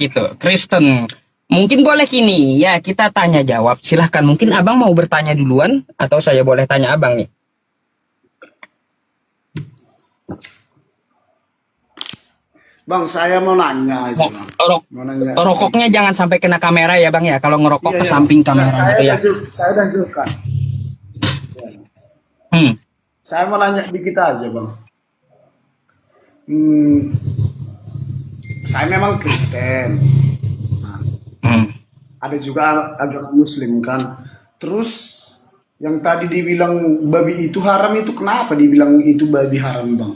gitu, Kristen. Mungkin boleh gini, ya kita tanya jawab. Silahkan, mungkin abang mau bertanya duluan atau saya boleh tanya abang nih? Bang, saya mau nanya aja, Mau Bang. rok- Mau nanya. Rokoknya jangan sampai kena kamera ya bang ya. Kalau ngerokok Iya, ke iya. samping Bang. kamera gitu ya. Saya udah juga. Ya. Hmm, Saya mau nanya dikit aja, Bang. Hmm, saya memang Kristen. Nah, hmm. ada juga agama Muslim kan. Terus yang tadi dibilang babi itu haram itu kenapa dibilang itu babi haram, Bang?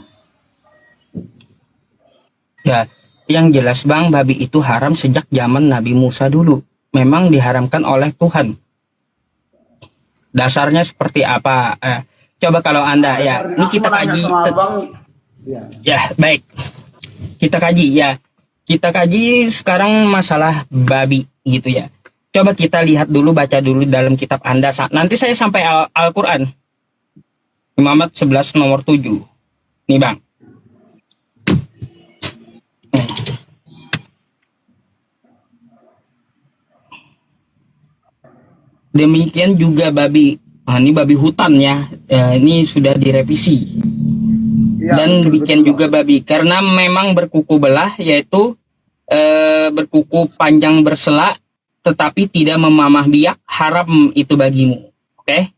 Ya, yang jelas bang, babi itu haram sejak zaman Nabi Musa dulu. Memang diharamkan oleh Tuhan. Dasarnya seperti apa? Coba kalau anda ya, Dasarnya ini aku kita mau nanya kaji. sama Bang. Ya. Ya, baik. Kita kaji ya. Kita kaji sekarang masalah babi gitu ya. Coba kita lihat dulu, baca dulu dalam kitab anda. Nanti saya sampai Al-Quran. Muhammad 11 nomor 7. Nih bang. Demikian juga babi. Ini babi hutan ya. Ini sudah direvisi. Ya, Dan betul, demikian betul, juga babi. Karena memang berkuku belah, yaitu berkuku panjang bersela, tetapi tidak memamah biak, haram itu bagimu. Oke?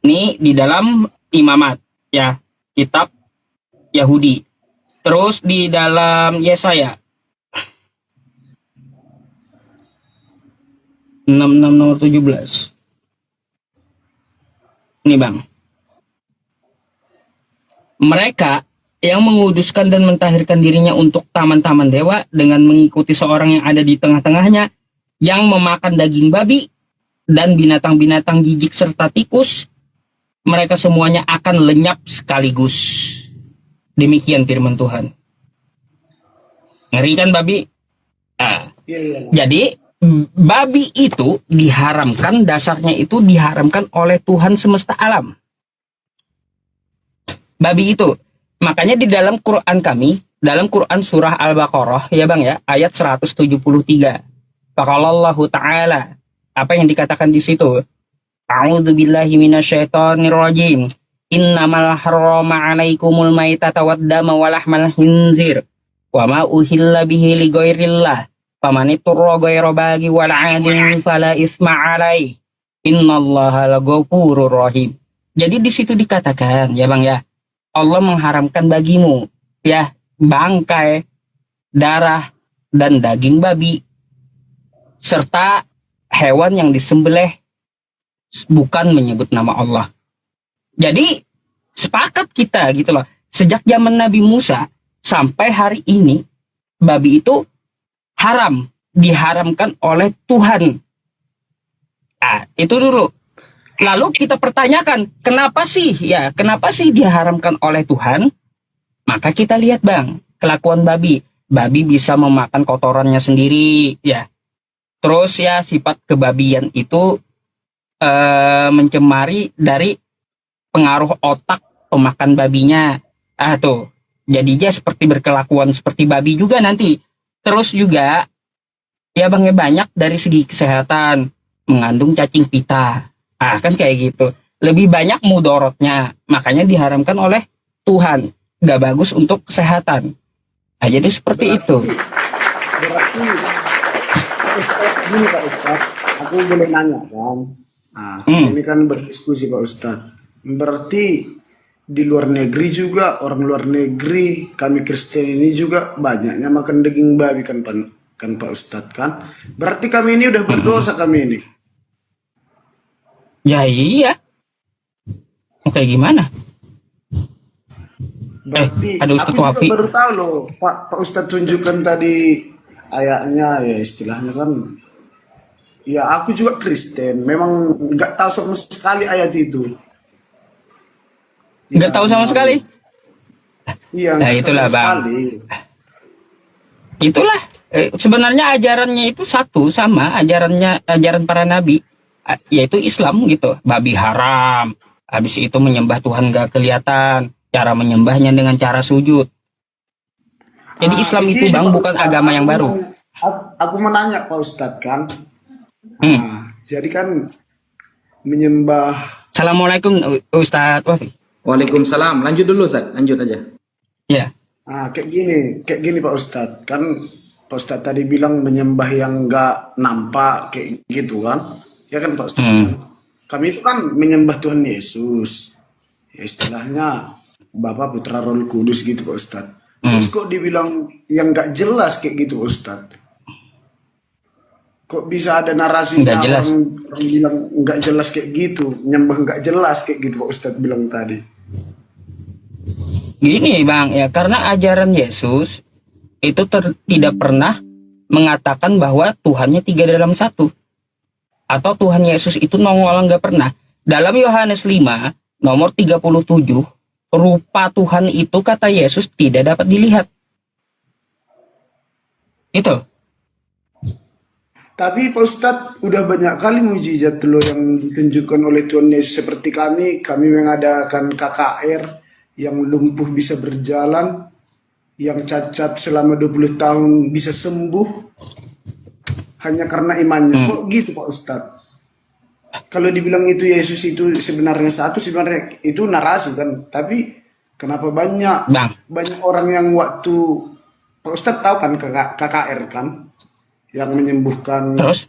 Ini di dalam Imamat ya, kitab Yahudi. Terus di dalam Yesaya 66 nomor 17. Ini bang. Mereka yang menguduskan dan mentahirkan dirinya untuk taman-taman dewa dengan mengikuti seorang yang ada di tengah-tengahnya, yang memakan daging babi dan binatang-binatang jijik serta tikus, mereka semuanya akan lenyap sekaligus. Demikian firman Tuhan. Ngeri kan babi? Iya, iya. Jadi babi itu diharamkan, dasarnya itu diharamkan oleh Tuhan semesta alam. Babi itu. Makanya di dalam Quran kami, dalam Quran surah Al-Baqarah ya bang ya, ayat 173. Faqalallahu ta'ala, apa yang dikatakan di situ? A'udzubillahi minasyaitonirrajim. Innamal harrama 'alaikumul maitata waddama walahmal khinzir wa ma uhilla bihi lighairillah. Famaniturra ghaira bagi wal 'adin fala isma 'alaihi. Innallaha laghafurur rahim. Jadi di situ dikatakan ya bang ya, Allah mengharamkan bagimu ya bangkai, darah dan daging babi serta hewan yang disembelih bukan menyebut nama Allah. Jadi sepakat kita gitu loh. Sejak zaman Nabi Musa sampai hari ini babi itu haram, diharamkan oleh Tuhan. Nah, itu dulu. Lalu kita pertanyakan, kenapa sih diharamkan oleh Tuhan? Maka kita lihat bang, kelakuan babi. Babi bisa memakan kotorannya sendiri, ya. Terus ya sifat kebabian itu mencemari dari pengaruh otak pemakan babinya. Tuh. Jadinya seperti berkelakuan seperti babi juga nanti. Terus juga ya bang, banyak dari segi kesehatan, mengandung cacing pita. Kan kayak gitu. Lebih banyak mudorotnya. Makanya diharamkan oleh Tuhan. Gak bagus untuk kesehatan. Jadi seperti itu. Berarti Ustaz, gini Pak Ustaz, aku boleh nanya kan? Nah, ini kan berdiskusi Pak Ustaz. Berarti di luar negeri juga, orang luar negeri, kami Kristen ini juga banyaknya makan daging babi kan Pak Ustaz kan? Berarti kami ini udah berdosa kami ini. Ya iya. Kayak gimana? Berarti ada Ustaz aku juga Wafi. baru tahu loh, Pak Ustaz tunjukkan tadi ayatnya ya, istilahnya kan. Ya aku juga Kristen, memang nggak tahu sama sekali ayat itu. Nggak tahu sama sekali. Iya, Nah, nggak tahu itulah sama bang. sekali. Itulah sebenarnya ajarannya itu satu sama ajaran para nabi, yaitu Islam gitu. Babi haram. Habis itu menyembah Tuhan gak kelihatan. Cara menyembahnya dengan cara sujud. Jadi Islam Di itu sini, bang Pak bukan Ustaz, agama yang aku baru. aku menanya Pak Ustadz kan. Hmm. Jadi kan menyembah. Assalamualaikum Ustadz Wafi. Waalaikumsalam. Lanjut dulu, Ustaz. Lanjut aja. Ya. Kayak gini Pak Ustadz. Kan Pak Ustadz tadi bilang menyembah yang nggak nampak kayak gitu kan. Ya kan Pak Ustadz kan. Kami itu kan menyembah Tuhan Yesus. Ya istilahnya Bapa Putra Roh Kudus gitu Pak Ustadz. Terus kok dibilang yang nggak jelas kayak gitu Pak Ustadz. Kok bisa ada narasinya Nggak jelas. orang bilang nggak jelas kayak gitu. Menyembah nggak jelas kayak gitu Pak Ustadz bilang tadi. Gini Bang, ya karena ajaran Yesus itu tidak pernah mengatakan bahwa Tuhannya 3 dalam 1. Atau Tuhan Yesus itu nongol, nggak pernah. Dalam Yohanes 5 nomor 37, rupa Tuhan itu kata Yesus tidak dapat dilihat. Itu. Tapi Pak Ustadz udah banyak kali mujizat loh yang ditunjukkan oleh Tuhan Yesus. Seperti kami mengadakan KKR yang lumpuh bisa berjalan, yang cacat selama 20 tahun bisa sembuh hanya karena imannya. Kok gitu Pak Ustadz? Kalau dibilang itu Yesus itu sebenarnya sebenarnya itu narasi kan. Tapi kenapa banyak Bang. orang yang waktu Pak Ustadz tahu kan KKR kan yang menyembuhkan. Terus?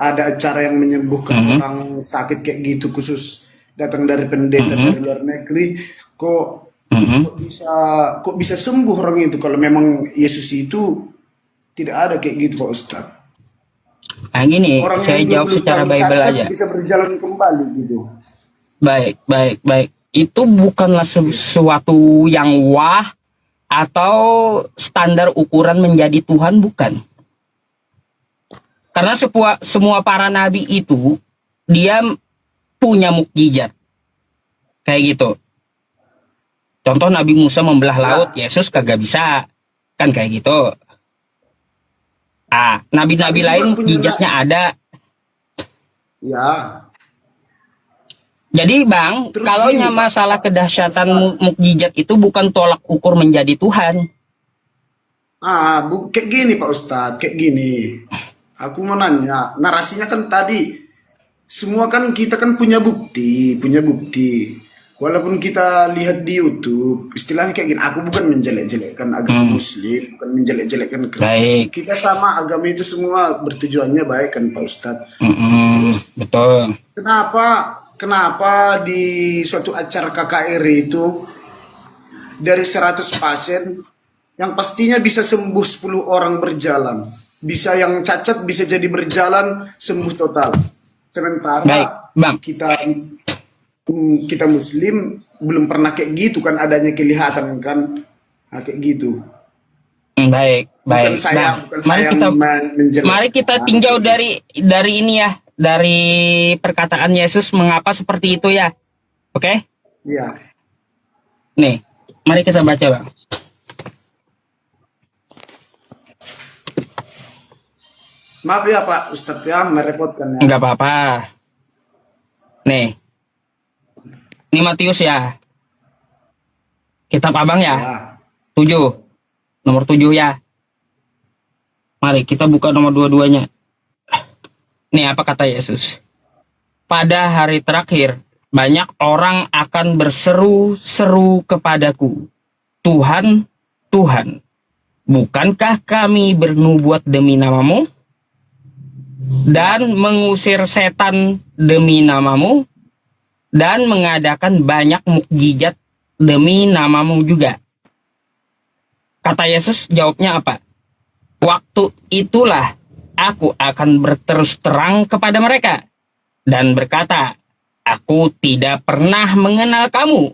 Ada acara yang menyembuhkan orang sakit kayak gitu khusus datang dari pendeta dari luar negeri. Kok bisa sembuh orang itu kalau memang Yesus itu tidak ada kayak gitu Pak Ustadz. Nah gini, Orang saya yang jawab 20 secara tahun Bible cacat aja. bisa berjalan kembali gitu. Baik. Itu bukanlah sesuatu yang wah atau standar ukuran menjadi Tuhan, bukan. Karena semua para nabi itu dia punya mukjizat. Kayak gitu. Contoh Nabi Musa membelah laut, Yesus kagak bisa. Kan kayak gitu. Nabi-nabi lain mukjizatnya ada. Ya. Jadi Bang, Terus kalau gini, Pak. masalah kedahsyatan mukjizat itu bukan tolak ukur menjadi Tuhan. Kayak gini Pak Ustadz, kayak gini. Aku mau nanya, narasinya kan tadi semua kan kita kan punya bukti. Walaupun kita lihat di YouTube, istilahnya kayak gini. Aku bukan menjelek-jelekkan agama Muslim, bukan menjelek-jelekkan Kristen. Baik. Kita sama agama itu semua bertujuannya baik kan Pak Ustadz. Betul. Kenapa di suatu acara KKR itu dari 100 pasien yang pastinya bisa sembuh 10 orang berjalan, bisa yang cacat bisa jadi berjalan sembuh total. Sementara Baik, Bang. kita Muslim belum pernah kayak gitu kan, adanya kelihatan kan. Kayak gitu. Baik. Bukan Mari kita tinjau dari ini ya, dari perkataan Yesus mengapa seperti itu ya. Oke? Iya. Nih, mari kita baca, Bang. Maaf ya Pak Ustadz ya, merepotkan ya. Enggak apa-apa. Nih. Ini Matius ya. Kitab Abang ya. Ya. 7. Nomor 7 ya. Mari kita buka nomor 22-nya. Nih apa kata Yesus. Pada hari terakhir, banyak orang akan berseru-seru kepadaku. Tuhan, Tuhan, bukankah kami bernubuat demi namamu? Dan mengusir setan demi namamu? Dan mengadakan banyak mukjizat demi namamu juga. Kata Yesus jawabnya apa? Waktu itulah aku akan berterus terang kepada mereka dan berkata, aku tidak pernah mengenal kamu.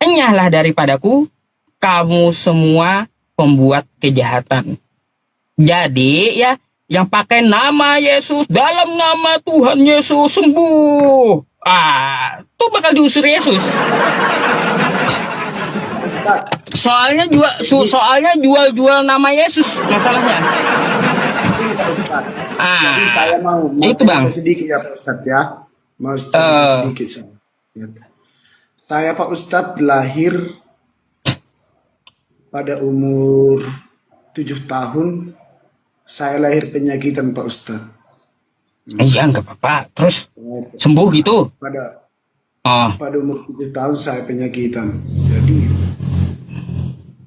Enyahlah daripadaku, kamu semua pembuat kejahatan. Jadi ya, yang pakai nama Yesus, dalam nama Tuhan Yesus sembuh. Itu bakal diusir Yesus. Soalnya jual nama Yesus masalahnya. Jadi saya mau itu cerita Bang. sedikit ya Pak Ustadz ya. Mau cerita sedikit saya. Saya Pak Ustadz lahir pada umur 7 tahun saya lahir penyakitan Pak Ustadz. Iya, nggak apa-apa. Terus sembuh gitu. Pada Oh, pada umur 7 tahun saya penyakitan. Jadi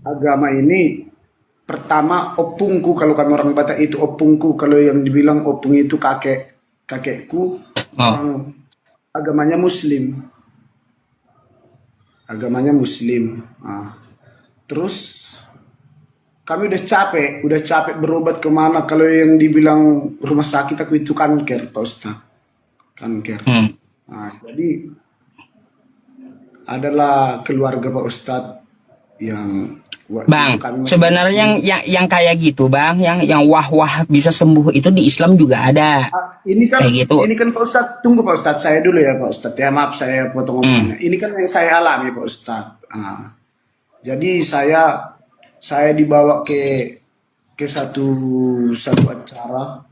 agama ini pertama opungku, kalau kami orang Batak itu opungku, kalau yang dibilang opung itu kakekku, oh, orang agamanya Muslim. Agamanya Muslim. Nah, terus kami udah capek berobat kemana. Kalau yang dibilang rumah sakit aku itu kanker, Pak Ustadz. Kanker. hmm. Nah, jadi adalah keluarga Pak Ustadz yang waktu Bang, itu kami masih sebenarnya yang kayak gitu, Bang, yang wah-wah bisa sembuh itu di Islam juga ada. Kayak gitu. Ini kan Pak Ustadz, tunggu Pak Ustadz, saya dulu ya Pak Ustadz. Ya maaf saya potong ngomongnya. Ini kan yang saya alami Pak Ustadz. Nah, jadi saya dibawa ke satu acara.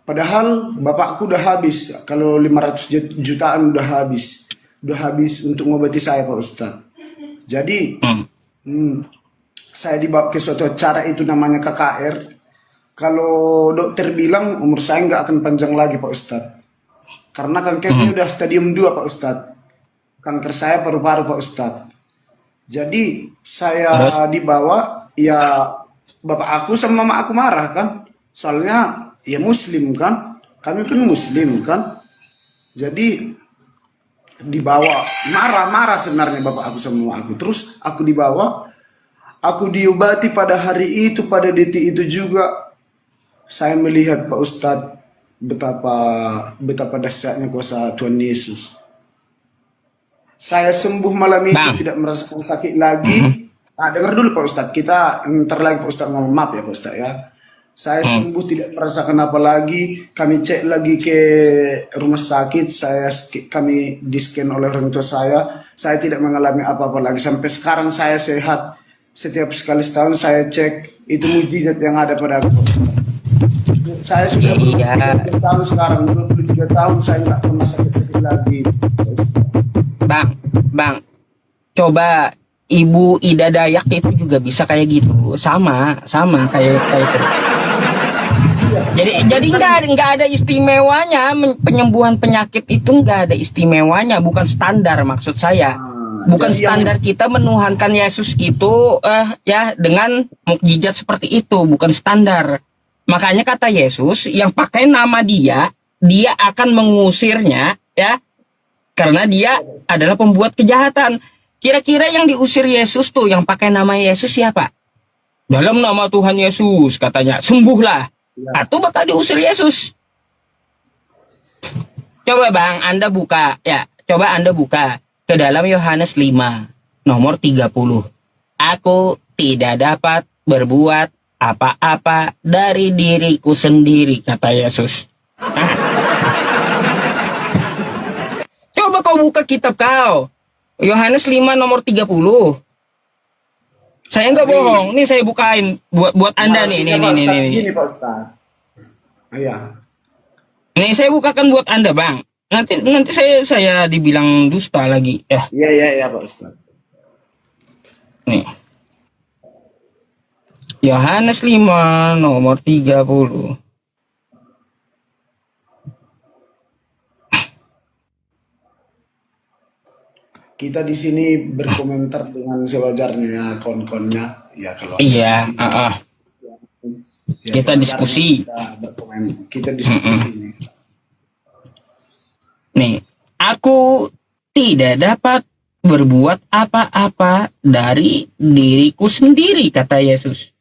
Padahal bapakku udah habis. Kalau 500 jutaan udah habis. Udah habis untuk ngobati saya Pak Ustadz. Jadi saya dibawa ke suatu acara itu namanya KKR. Kalau dokter bilang umur saya nggak akan panjang lagi Pak Ustadz. Karena kankernya udah stadium 2 Pak Ustadz. Kanker saya paru-paru Pak Ustadz. Jadi saya dibawa, ya bapak aku sama mama aku marah kan. Soalnya ya Muslim kan. Kami pun Muslim kan. Jadi dibawa, marah-marah sebenarnya bapak aku sama mama aku. Terus aku dibawa, aku diobati pada hari itu, pada detik itu juga. Saya melihat Pak Ustadz betapa dahsyatnya kuasa Tuhan Yesus. Saya sembuh malam itu, Bang, tidak merasakan sakit lagi. Nah, dengar dulu Pak Ustadz, kita ntar lagi Pak Ustadz ngomong, maaf ya Pak Ustadz ya. Saya sembuh, tidak merasakan apa lagi. Kami cek lagi ke rumah sakit, kami di-scan oleh orang tua saya. Saya tidak mengalami apa-apa lagi. Sampai sekarang saya sehat. Setiap sekali setahun saya cek, itu mujizat yang ada pada aku. Saya sudah iya, 23 tahun sekarang, 23 tahun saya nggak pernah sakit-sakit lagi. Bang, coba Ibu Ida Dayak itu juga bisa kayak gitu, sama kayak itu. Jadi nggak ada istimewanya, penyembuhan penyakit itu nggak ada istimewanya, bukan standar maksud saya. Bukan Jadi standar kita menuhankan Yesus itu ya dengan mukjizat seperti itu, bukan standar. Makanya kata Yesus, yang pakai nama dia akan mengusirnya ya, karena dia adalah pembuat kejahatan. Kira-kira yang diusir Yesus tuh, yang pakai nama Yesus siapa? Dalam nama Tuhan Yesus katanya, sembuhlah. Atau bakal diusir Yesus. Coba Bang, Anda buka ya. Coba Anda buka ke dalam Yohanes 5 nomor 30. Aku tidak dapat berbuat apa-apa dari diriku sendiri, kata Yesus. Coba kau buka kitab kau. Yohanes 5 nomor 30. Saya nggak bohong. Nih saya bukain buat Anda nih. Gini Pak Ustadz. Iya. Nih saya bukakan buat Anda, Bang. Nanti saya dibilang dusta lagi. Iya Pak Ustadz. Nih. Yohanes 5 nomor 30. Kita di sini berkomentar dengan sewajarnya ya, kawan-kawannya. Ya kalau Iya, ya, kita sewajarnya diskusi. Kita diskusi nih. Nih, aku tidak dapat berbuat apa-apa dari diriku sendiri, kata Yesus.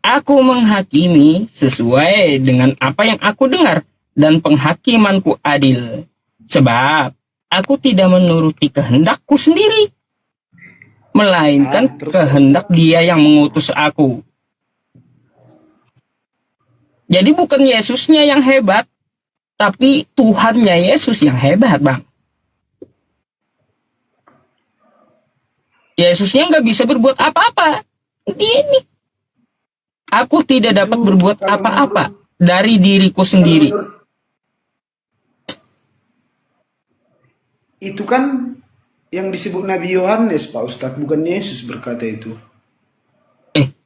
Aku menghakimi sesuai dengan apa yang aku dengar, dan penghakimanku adil. Sebab aku tidak menuruti kehendakku sendiri, melainkan kehendak Dia yang mengutus aku. Jadi bukan Yesusnya yang hebat, tapi Tuhannya Yesus yang hebat, Bang. Yesusnya nggak bisa berbuat apa-apa. Ini. Aku tidak dapat berbuat apa-apa dari diriku sendiri. Itu kan yang disebut Nabi Yohanes Pak Ustadz, bukan Yesus berkata itu.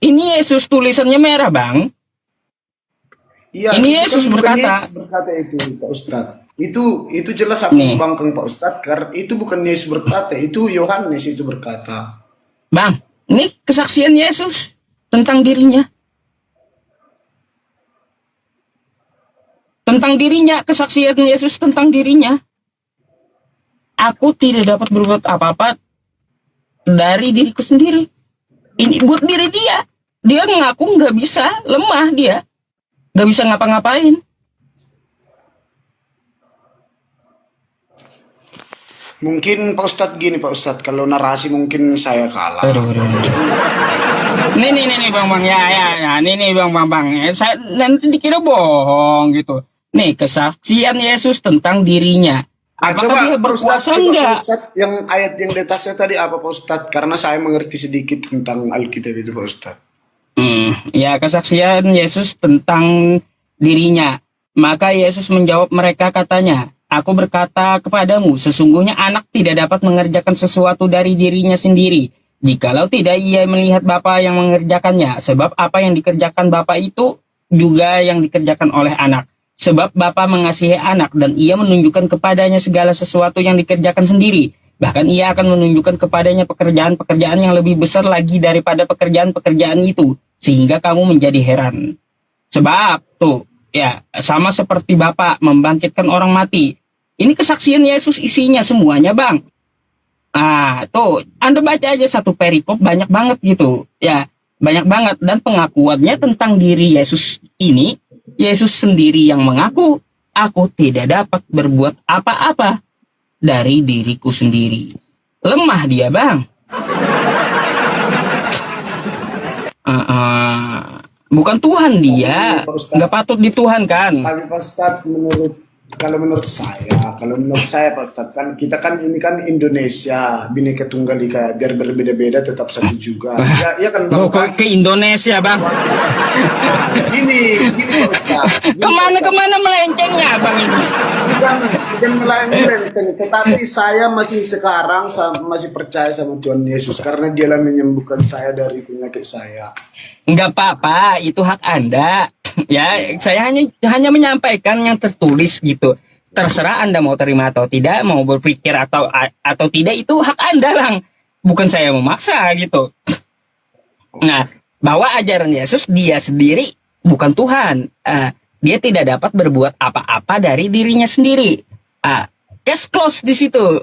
Ini Yesus tulisannya merah, Bang. Iya, Ini itu Yesus kan bukan berkata. Yesus berkata itu, Pak Ustadz. Itu jelas aku Nih. membangkang Pak Ustadz, karena itu bukan Yesus berkata, itu Yohanes itu berkata. Bang, ini kesaksian Yesus tentang dirinya. Tentang dirinya, kesaksian Yesus tentang dirinya. Aku tidak dapat berbuat apa-apa dari diriku sendiri. Ini buat diri dia. Dia ngaku nggak bisa, lemah dia. Nggak bisa ngapa-ngapain. Mungkin Pak Ustadz gini Pak Ustadz, kalau narasi mungkin saya kalah. Aduh. Nih bang ya, nih bang. Saya nanti dikira bohong gitu. Nih kesaksian Yesus tentang dirinya. Apakah dia berkuasa enggak? Pak Ustadz, yang ayat yang di atasnya tadi apa Pak Ustadz? Karena saya mengerti sedikit tentang Alkitab itu Pak Ustadz. Ya kesaksian Yesus tentang dirinya. Maka Yesus menjawab mereka katanya, aku berkata kepadamu, sesungguhnya anak tidak dapat mengerjakan sesuatu dari dirinya sendiri, jikalau tidak ia melihat Bapa yang mengerjakannya. Sebab apa yang dikerjakan Bapa itu juga yang dikerjakan oleh anak. Sebab Bapa mengasihi anak dan ia menunjukkan kepadanya segala sesuatu yang dikerjakan sendiri. Bahkan ia akan menunjukkan kepadanya pekerjaan-pekerjaan yang lebih besar lagi daripada pekerjaan-pekerjaan itu. Sehingga kamu menjadi heran. Sebab tuh ya sama seperti Bapa membangkitkan orang mati. Ini kesaksian Yesus isinya semuanya bang. Tuh Anda baca aja satu perikop banyak banget gitu. Ya banyak banget. Dan pengakuannya tentang diri Yesus ini, Yesus sendiri yang mengaku, aku tidak dapat berbuat apa-apa dari diriku sendiri. Lemah dia bang. Bukan Tuhan dia, nggak patut dituhankan. Tapi Pak Ustadz kalau menurut saya Pak Ustadz, kan kita kan ini kan Indonesia, Bhinneka Tunggal Ika, biar berbeda-beda tetap satu juga. Ya kan Bang. Ke Indonesia bang. Gini Pak Ustadz. Kemana melencengnya bang ini? Bukan melenceng, tetapi saya masih sekarang masih percaya sama Tuhan Yesus karena Dialah menyembuhkan saya dari penyakit saya. Nggak apa-apa, itu hak Anda. Ya, saya hanya menyampaikan yang tertulis gitu. Terserah Anda mau terima atau tidak, mau berpikir atau tidak, itu hak Anda, Bang. Bukan saya memaksa gitu. Nah, bahwa ajaran Yesus dia sendiri bukan Tuhan. Dia tidak dapat berbuat apa-apa dari dirinya sendiri. Case close di situ.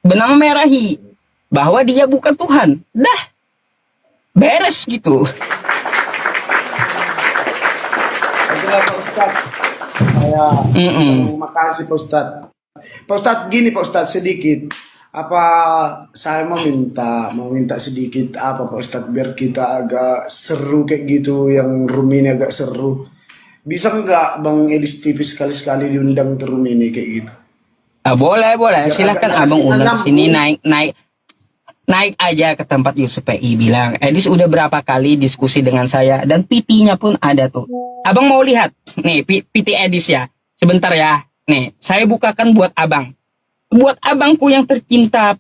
Benang merahi bahwa dia bukan Tuhan. Dah. Beres gitu. Itulah Pak Ustadz. Saya makasih Pak Ustadz. Pak Ustadz gini Pak Ustadz sedikit. Apa saya meminta sedikit apa Pak Ustadz biar kita agak seru kayak gitu, yang room ini agak seru. Bisa nggak Bang Edis TV sekali-sekali diundang ke room ini kayak gitu? Boleh. Biar Silahkan agak abang undang ke sini, nyambung. naik aja ke tempat Yusuf PI bilang. Edis udah berapa kali diskusi dengan saya dan PT-nya pun ada tuh. Abang mau lihat nih PT Edis ya. Sebentar ya. Nih, saya bukakan buat abang. Buat abangku yang tercinta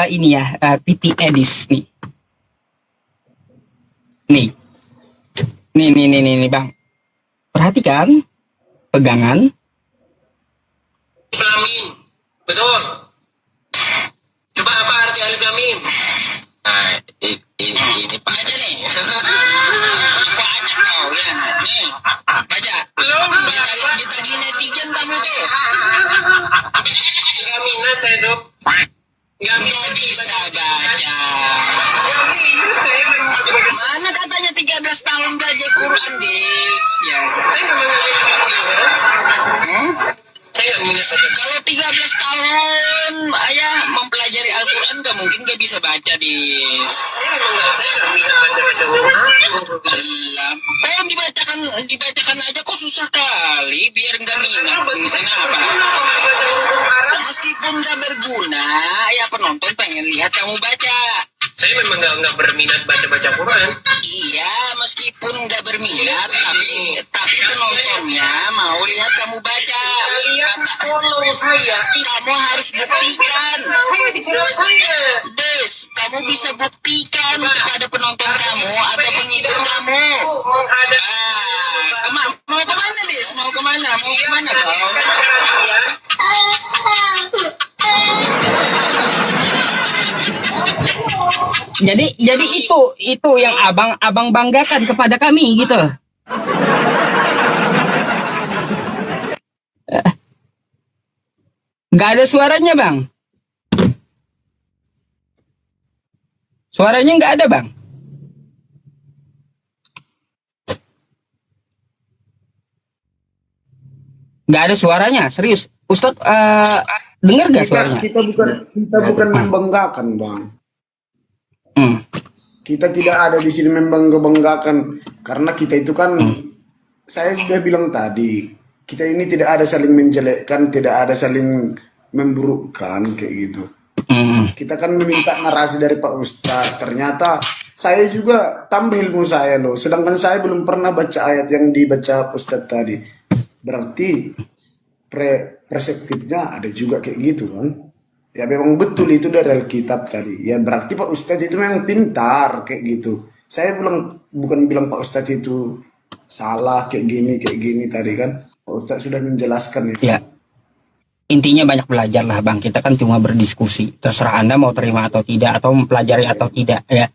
ini ya, PT Edis nih. Nih Bang. Perhatikan pegangan. Amin. Betul. Coba apa arti alif lam mim? Nah, ini Pak aja nih. Aku aja kau ya. Nih, baca. Belum. Ditagi netizen kamu tuh. Enggak minat saya, Sob. Enggak bisa baca. Enggak minat saya. Mana katanya 13 tahun belajar Quran, Dis? Ya. Saya nggak minat. Kalau 13 tahun ayah mempelajari Al-Quran gak mungkin gak bisa baca, Dis. Saya nggak minat baca-baca Quran. Jadi itu yang abang banggakan kepada kami gitu. Nggak ada suaranya bang. Suaranya nggak ada bang. Nggak ada suaranya, serius. Ustadz dengar nggak suaranya? Kita bukan membanggakan, Bang. Hmm. Kita tidak ada di sini membanggakan karena kita itu kan saya sudah bilang tadi, kita ini tidak ada saling menjelekkan, tidak ada saling memburukkan kayak gitu. Kita kan meminta narasi dari Pak Ustadz. Ternyata saya juga tambah ilmu saya loh. Sedangkan saya belum pernah baca ayat yang dibaca Pak Ustadz tadi. Berarti perseptifnya ada juga kayak gitu kan. Ya memang betul itu dari Alkitab tadi. Ya berarti Pak Ustadz itu memang pintar kayak gitu. Saya bukan bilang Pak Ustadz itu salah kayak gini tadi kan. Pak Ustadz sudah menjelaskan itu. Ya. Intinya banyak belajar lah bang. Kita kan cuma berdiskusi. Terserah Anda mau terima atau tidak, atau mempelajari atau tidak ya.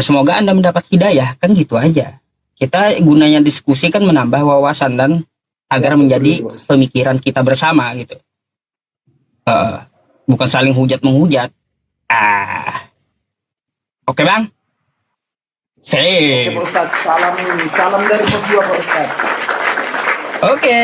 Semoga Anda mendapat hidayah, kan gitu aja. Kita gunanya diskusi kan menambah wawasan dan agar menjadi pemikiran kita bersama gitu. Bukan saling hujat menghujat. Oke bang. Oke Pak Ustadz, salam dari Papua Pak Ustadz. Oke.